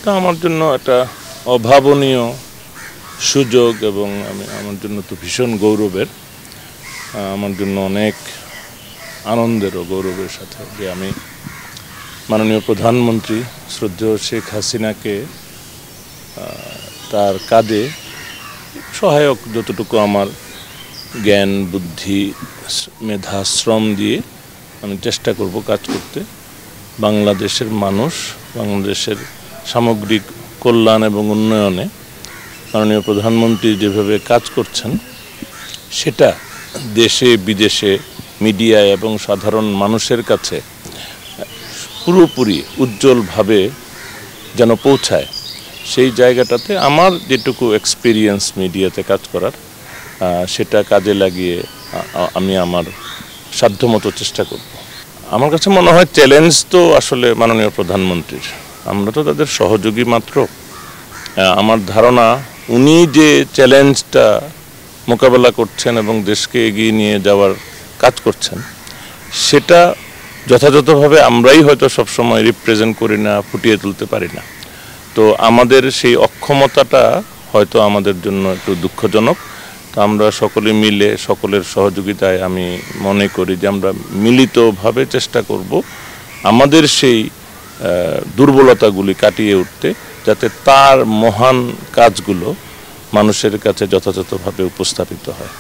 এটা আমার জন্য একটা অভাবনীয় সুযোগ এবং আমার জন্য তো ভীষণ গৌরবের, আমার জন্য অনেক আনন্দের ও গৌরবের সাথে যে আমি মাননীয় প্রধানমন্ত্রী শ্রদ্ধেয় শেখ হাসিনাকে তার কাজে সহায়ক যতটুকু আমার জ্ঞান বুদ্ধি মেধা শ্রম দিয়ে আমি চেষ্টা করব কাজ করতে। বাংলাদেশের মানুষ, বাংলাদেশের সামগ্রিক কল্যাণ এবং উন্নয়নে মাননীয় প্রধানমন্ত্রী যেভাবে কাজ করছেন সেটা দেশে বিদেশে মিডিয়ায় এবং সাধারণ মানুষের কাছে পুরোপুরি উজ্জ্বলভাবে যেন পৌঁছায়, সেই জায়গাটাতে আমার যেটুকু এক্সপিরিয়েন্স মিডিয়াতে কাজ করার সেটা কাজে লাগিয়ে আমি আমার সাধ্যমতো চেষ্টা করব। আমার কাছে মনে হয় চ্যালেঞ্জ তো আসলে মাননীয় প্রধানমন্ত্রীর, আমরা তো তাদের সহযোগী মাত্র। আমার ধারণা উনি যে চ্যালেঞ্জটা মোকাবেলা করছেন এবং দেশকে এগিয়ে নিয়ে যাওয়ার কাজ করছেন সেটা যথাযথভাবে আমরাই হয়তো সবসময় রিপ্রেজেন্ট করি না, ফুটিয়ে তুলতে পারি না। তো আমাদের সেই অক্ষমতাটা হয়তো আমাদের জন্য একটু দুঃখজনক। তো আমরা সকলে মিলে সকলের সহযোগিতায় আমি মনে করি যে আমরা মিলিতভাবে চেষ্টা করব আমাদের সেই দুর্বলতাগুলি কাটিয়ে উঠতে, যাতে তার মহান কাজগুলো মানুষের কাছে যথাযথভাবে উপস্থাপিত হয়।